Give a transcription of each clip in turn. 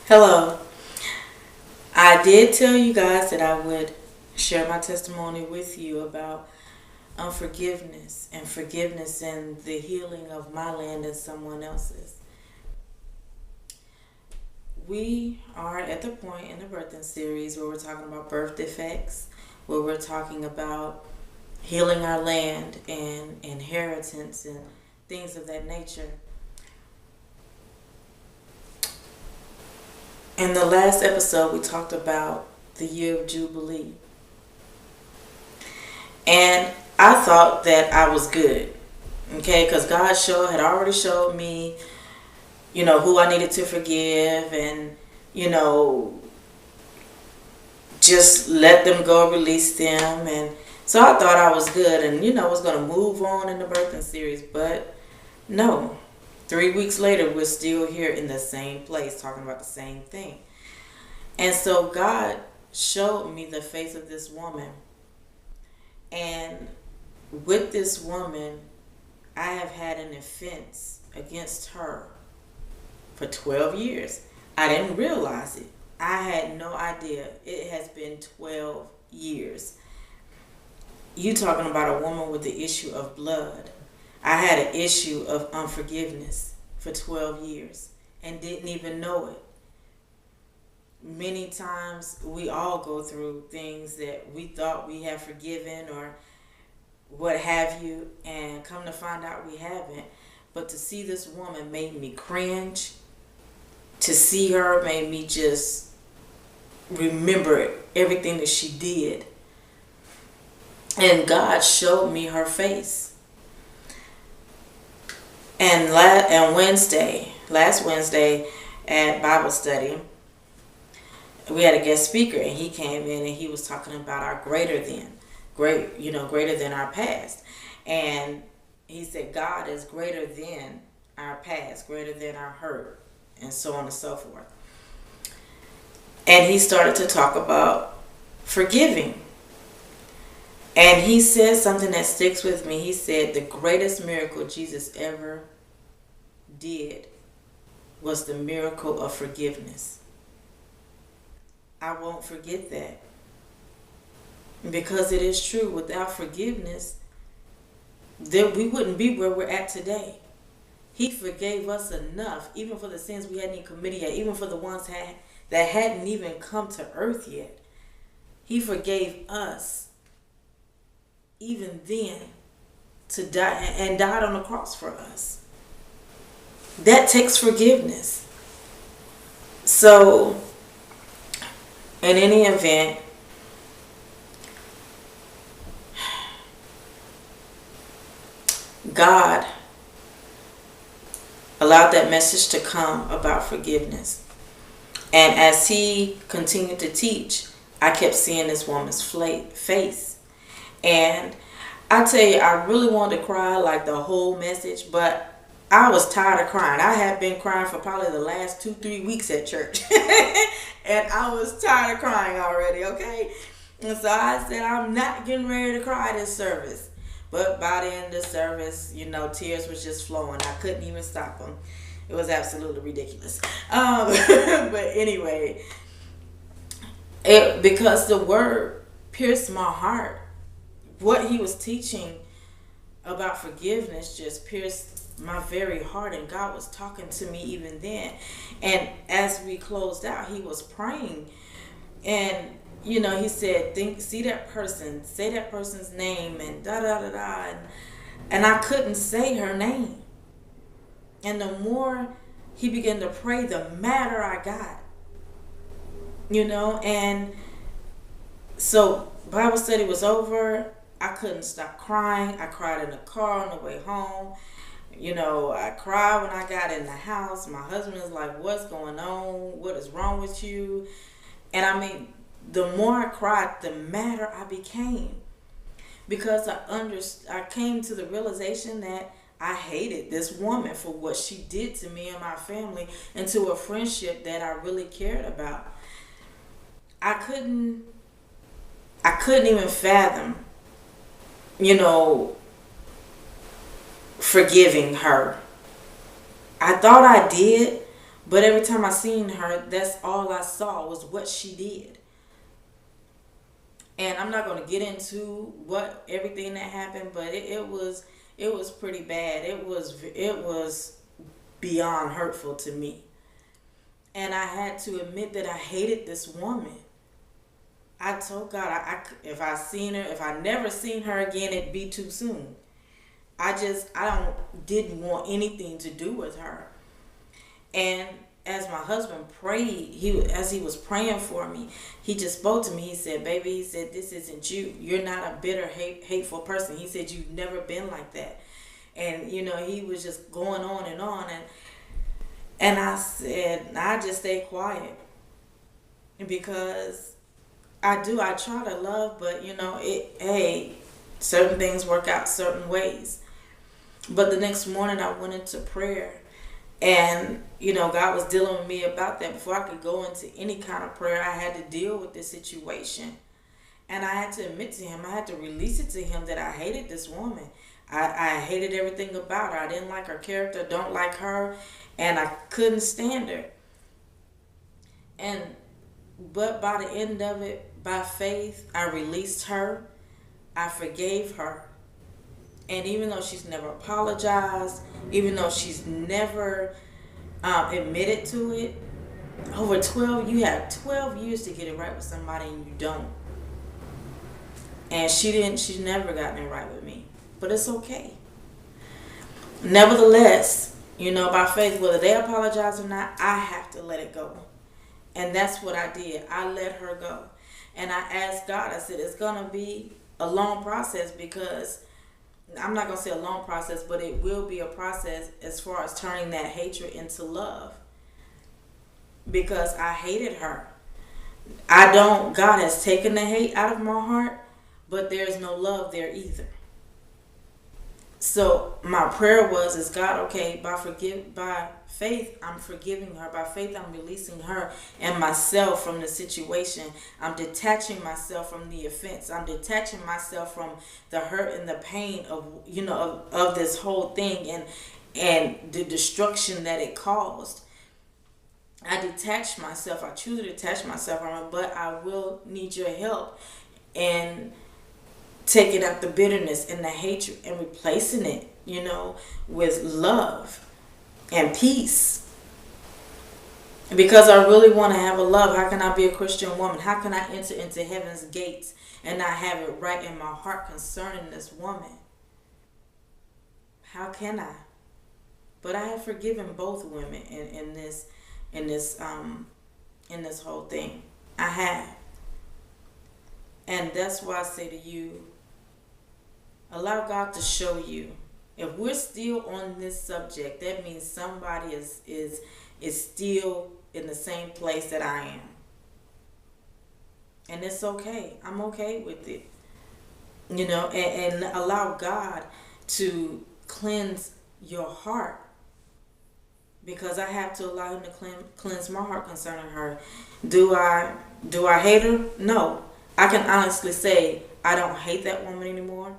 Hello. I did tell you guys that I would share my testimony with you about unforgiveness and forgiveness and the healing of my land and someone else's. We are at the point in the birthing series where we're talking about birth defects, where we're talking about healing our land and inheritance and things of that nature. In the last episode, we talked about the year of Jubilee. And I thought that I was good, okay? Because God had already showed me, who I needed to forgive and, just let them go, release them. And so I thought I was good and, was going to move on in the birthing series. But no. 3 weeks later, we're still here in the same place talking about the same thing. And so God showed me the face of this woman. And with this woman, I have had an offense against her for 12 years. I didn't realize it. I had no idea. It has been 12 years. You talking about a woman with the issue of blood. I had an issue of unforgiveness for 12 years and didn't even know it. Many times we all go through things that we thought we have forgiven or what have you, and come to find out we haven't. But to see this woman made me cringe. To see her made me just remember everything that she did. And God showed me her face. And last Wednesday at Bible study, we had a guest speaker, and he came in and he was talking about our greater than our past. And he said God is greater than our past, greater than our hurt, and so on and so forth. And he started to talk about forgiving. And he said something that sticks with me. He said the greatest miracle Jesus ever did was the miracle of forgiveness. I won't forget that. Because it is true. Without forgiveness, we wouldn't be where we're at today. He forgave us enough, even for the sins we hadn't even committed yet, even for the ones that hadn't even come to earth yet. He forgave us even then to die, and died on the cross for us. That takes forgiveness. So in any event, God allowed that message to come about forgiveness. And as he continued to teach, I kept seeing this woman's face. And I tell you, I really wanted to cry like the whole message, but I was tired of crying. I had been crying for probably the last 2-3 weeks at church. And I was tired of crying already, okay? And so I said, I'm not getting ready to cry this service. But by the end of the service, tears was just flowing. I couldn't even stop them. It was absolutely ridiculous. But anyway, because the word pierced my heart. What he was teaching about forgiveness just pierced my very heart, and God was talking to me even then. And as we closed out, he was praying, and he said, see that person, say that person's name, and da da da da, and I couldn't say her name. And the more he began to pray, the madder I got. And so Bible study was over. I couldn't stop crying. I cried in the car on the way home. I cried when I got in the house. My husband is like, what's going on? What is wrong with you? And I mean, the more I cried, the madder I became. Because I came to the realization that I hated this woman for what she did to me and my family, and to a friendship that I really cared about. I couldn't even fathom, forgiving her. I thought I did, But every time I seen her, that's all I saw was what she did. And I'm not going to get into what everything that happened, but it was pretty bad. It was beyond hurtful to me. And I had to admit that I hated this woman. I told God, if I seen her, if I never seen her again, it'd be too soon. Didn't want anything to do with her. And as my husband prayed, as he was praying for me, he just spoke to me. He said, "Baby," he said, "this isn't you. You're not a bitter, hateful person." He said, "You've never been like that." And he was just going on and on, and I said, I just stay quiet because I try to love, but certain things work out certain ways. But the next morning I went into prayer, and God was dealing with me about that. Before I could go into any kind of prayer, I had to deal with this situation, and I had to admit to him, I had to release it to him that I hated this woman. I hated everything about her. I didn't like her character, don't like her, and I couldn't stand her. But by the end of it, by faith, I released her. I forgave her. And even though she's never apologized, even though she's never admitted to it, you have 12 years to get it right with somebody and you don't. And she's never gotten it right with me. But it's okay. Nevertheless, by faith, whether they apologize or not, I have to let it go. And that's what I did. I let her go. And I asked God, I said, it's going to be a long process, because I'm not going to say a long process, but it will be a process as far as turning that hatred into love. Because I hated her. God has taken the hate out of my heart, but there's no love there either. So my prayer is, God, okay, by faith, I'm forgiving her. By faith, I'm releasing her and myself from the situation. I'm detaching myself from the offense. I'm detaching myself from the hurt and the pain of this whole thing and the destruction that it caused. I detach myself. I choose to detach myself from it, but I will need your help in taking out the bitterness and the hatred and replacing it, with love and peace. Because I really want to have a love. How can I be a Christian woman? How can I enter into heaven's gates and not have it right in my heart concerning this woman? How can I? But I have forgiven both women in this whole thing. I have. And that's why I say to you, allow God to show you. If we're still on this subject, that means somebody is still in the same place that I am. And it's okay. I'm okay with it. And allow God to cleanse your heart. Because I have to allow him to cleanse my heart concerning her. Do I hate her? No. I can honestly say I don't hate that woman anymore.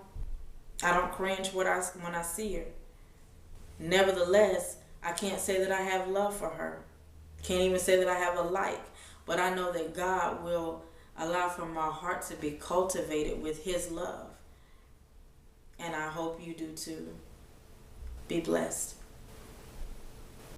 I don't cringe when I see her. Nevertheless, I can't say that I have love for her. Can't even say that I have a like. But I know that God will allow for my heart to be cultivated with his love. And I hope you do too. Be blessed.